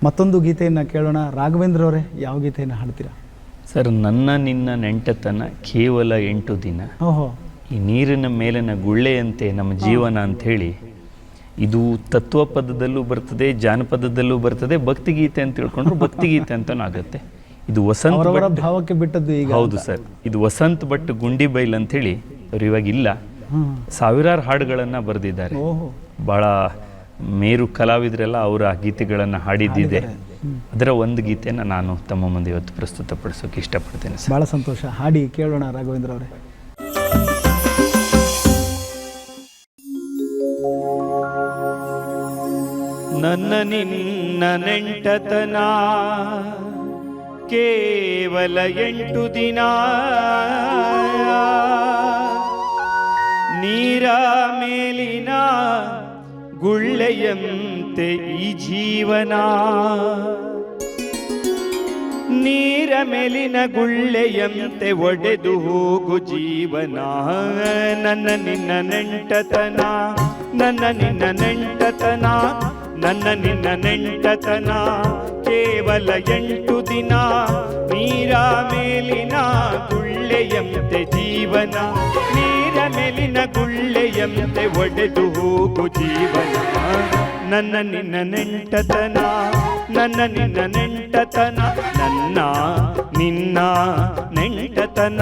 ಮತ್ತೊಂದು ಗೀತೆಯನ್ನು ಕೇಳೋಣ. ರಾಘವೇಂದ್ರ ಅವರೇ, ಯಾವ ಗೀತೆಯನ್ನು ಹಾಡ್ತೀರಾ ಸರ್? ನನ್ನ ನಿನ್ನ ನೆಂಟತನ ಕೇವಲ 8 ದಿನ, ಓಹೋ, ಈ ನೀರಿನ ಮೇಲಿನ ಗುಳ್ಳೆಯಂತೆ ನಮ್ಮ ಜೀವನ ಅಂಥೇಳಿ, ಇದು ತತ್ವ ಪದದಲ್ಲೂ ಬರ್ತದೆ, ಜಾನಪದದಲ್ಲೂ ಬರ್ತದೆ, ಭಕ್ತಿಗೀತೆ ಅಂತ ತಿಳ್ಕೊಂಡ್ರು ಭಕ್ತಿಗೀತೆ ಅಂತಲೂ ಆಗುತ್ತೆ. ಇದು ವಸಂತ ಭಾವಕ್ಕೆ ಬಿಟ್ಟದ್ದು ಈಗ. ಹೌದು ಸರ್, ಇದು ವಸಂತ ಭಟ್ ಗುಂಡಿ ಬೈಲ್ ಅಂಥೇಳಿ ಅವ್ರು ಇವಾಗಿಲ್ಲ, ಸಾವಿರಾರು ಹಾಡುಗಳನ್ನು ಬರೆದಿದ್ದಾರೆ. ಭಾಳ ಮೇರು ಕಲಾವಿದರೆಲ್ಲ ಅವರ ಗೀತೆಗಳನ್ನು ಹಾಡಿದ್ದಿದೆ. ಅದರ ಒಂದು ಗೀತೆಯನ್ನು ನಾನು ತಮ್ಮ ಮುಂದೆ ಇವತ್ತು ಪ್ರಸ್ತುತಪಡಿಸೋಕೆ ಇಷ್ಟಪಡ್ತೇನೆ ಸರ್. ಭಾಳ ಸಂತೋಷ, ಹಾಡಿ ಕೇಳೋಣ ರಾಘವೇಂದ್ರ ಅವರೇ. ನನ್ನ ನಿನ್ನ ನೆಂಟತನ ಕೇವಲ 8 ದಿನ, ನೀರ ಮೇಲಿನ ಗುಳ್ಳೆಯಂತೆ ಈ ಜೀವನ, ನೀರ ಮೇಲಿನ ಗುಳ್ಳೆಯಂತೆ ಒಡೆದು ಹೋಗು ಜೀವನ. ನನ್ನ ನಿನ್ನ ನೆಂಟತನ, ನನ್ನ ನಿನ್ನ ನೆಂಟತನ, ನನ್ನ ನಿನ್ನ ನೆಂಟತನ ಕೇವಲ 8 ದಿನ, ನೀರ ಮೇಲಿನ ಗುಳ್ಳೆಯಂತೆ ಜೀವನ, ನೀರ ಮೇಲಿನ ಗುಳ್ಳೆಯಂತೆ ಒಡೆದು ಹೋಗು ಜೀವನ. ನನ್ನ ನಿನ್ನ ನೆಂಟತನ, ನನ್ನ ನಿನ್ನ ನೆಂಟತನ, ನನ್ನ ನಿನ್ನ ನೆಂಟತನ.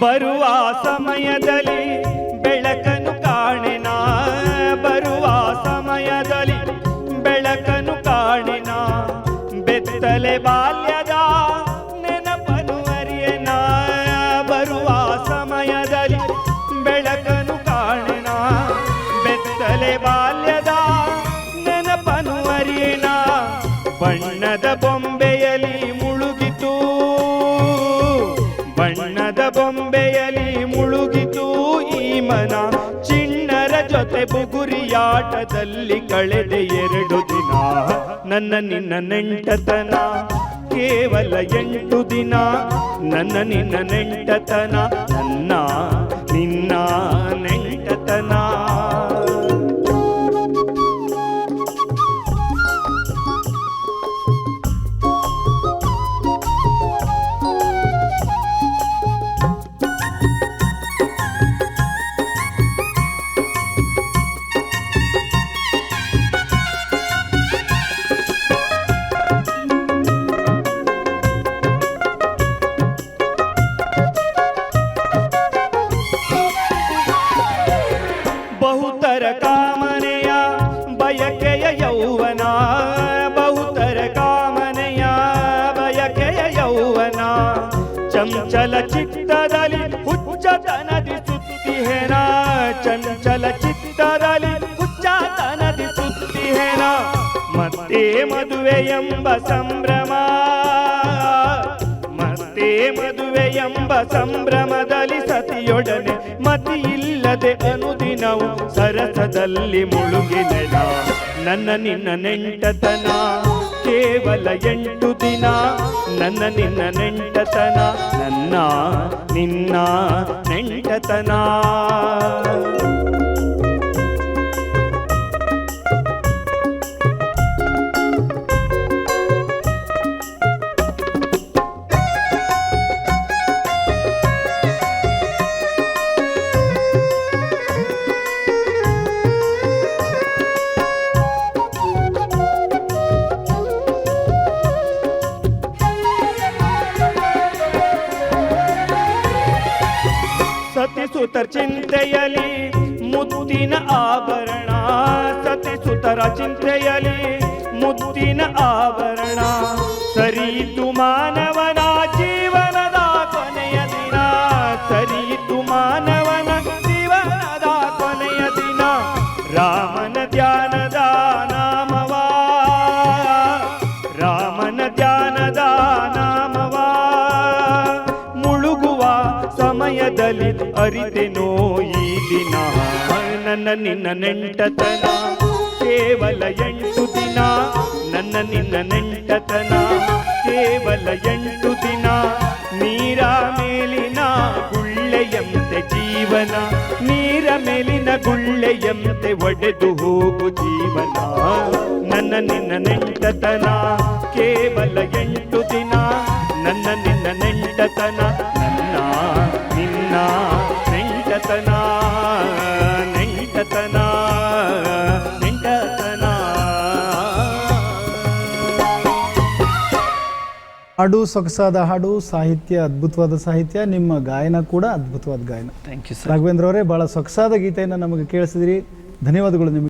ಬರುವ ಸಮಯದಲ್ಲಿ ಬೆಳಕನ್ನು ಕಾಣೆನ, ಬರುವ ಸಮಯದಲ್ಲಿ ಬೆಳಕನ್ನು ಕಾಣೆನ, ಬೆತ್ತಲೆ ಬಾಲ್ಯದ ನೆನಪನು ಅರಿಯನ. ಬರುವ ಸಮಯದಲ್ಲಿ ಬೆಳಕನ್ನು ಕಾಣೆನ, ಬೆತ್ತಲೆ ಬಾಲ್ಯದ ನೆನಪನು ಅರಿಯನ. ಬಣ್ಣದ ಬೊಂಬೆಯಲ್ಲಿ ಮುಳುಗಿತು, ಬಣ್ಣದ ಬೊಂಬೆಯಲ್ಲಿ ಮುಳುಗಿತು ಈ ಮನ, ಚಿಣ್ಣರ ಜೊತೆ ಬುಗುರಿಯಾಟದಲ್ಲಿ ಕಳೆದ 2 ದಿನ. ನನ್ನ ನಿನ್ನ ನೆಂಟತನ ಕೇವಲ 8 ದಿನ, ನನ್ನ ನಿನ್ನ ನೆಂಟತನ, ನನ್ನ ನಿನ್ನ ನೆಂಟತನ. ಬಹುತರ ಕಾಮನೆಯ ಬಯಕೆಯ ಯೌವನ, ಬಹುತರ ಕಾಮನೆಯ ಬಯಕೆಯ ಯೌವನ, ಚಂಚಲ ಚಿತ್ತದಲ್ಲಿ ಹುಚ್ಚತನದಿ ಸುತ್ತಿಹೆನ, ಚಂಚಲ ಚಿತ್ತದಲ್ಲಿ ಹುಚ್ಚತನದಿ ಸುತ್ತಿಹೆನ. ಮತ್ತೆ ಮದುವೆ ಎಂಬ ಸಂಭ್ರಮ, ಮತ್ತೆ ಮದುವೆ ಎಂಬ ಸಂಭ್ರಮದಲ್ಲಿ ಸತಿಯೊಡನೆ ಮತಿ ಇಲ್ಲದೆ ಅನುದಿನವು ಸರಸದಲ್ಲಿ ಮುಳುಗಿನೆನ. ನನ್ನ ನಿನ್ನ ನೆಂಟತನ ಕೇವಲ 8 ದಿನ, ನನ್ನ ನಿನ್ನ ನೆಂಟತನ, ನನ್ನ ನಿನ್ನ ನೆಂಟತನ. ಸತಿಸುತರ ಚಿಂತೆಯಲಿ ಮುತ್ತಿನ ಆಭರಣ, ಸತಿಸುತರ ಚಿಂತೆಯಲಿ ಮುತ್ತಿನ ಆಭರಣ, ಸರಿಯಿತು ಮಾನವನ ಜೀವನದ ಕೊನೆಯ ದಿನ, ಸರಿಯಿತು ಮಾನವನ ಜೀವನದ ಕೊನೆಯ ದಿನ. ರಾಮನ ಧ್ಯಾನದ ನಾಮವ, ಕ್ಷಣದಲ್ಲಿ ಅರಿತೆನೋ ಈ ದಿನ ನನ್ನ ನಿನ್ನ ನೆಂಟತನ ಕೇವಲ 8 ದಿನ ನನ್ನ ನಿನ್ನ ನೆಂಟತನ ಕೇವಲ 8 ದಿನ ನೀರ ಮೇಲಿನ ಗುಳ್ಳೆಯಂತೆ ಜೀವನ ನೀರ ಮೇಲಿನ ಗುಳ್ಳೆಯಂತೆ ಒಡೆದು ಹೋಗು ಜೀವನ ನನ್ನ ನಿನ್ನ ನೆಂಟತನ ಕೇವಲ 8 ದಿನ ನನ್ನ ನಿನ್ನ ನೆಂಟತನ ನನ್ನ ನಿನ್ನ ನೆಂಟತನ ನೆಂಟತನ ನೆಂಟತನ. ಹಾಡು ಸೊಗಸಾದ ಹಾಡು, ಸಾಹಿತ್ಯ ಅದ್ಭುತವಾದ ಸಾಹಿತ್ಯ, ನಿಮ್ಮ ಗಾಯನ ಕೂಡ ಅದ್ಭುತವಾದ ಗಾಯನ. Thank you sir. ರಾಘವೇಂದ್ರ ಅವರೇ, ಭಾಳ ಸೊಗಸಾದ ಗೀತೆಯನ್ನು ನಮಗೆ ಕೇಳಿಸಿದಿರಿ. ಧನ್ಯವಾದಗಳು ನಿಮಗೆ.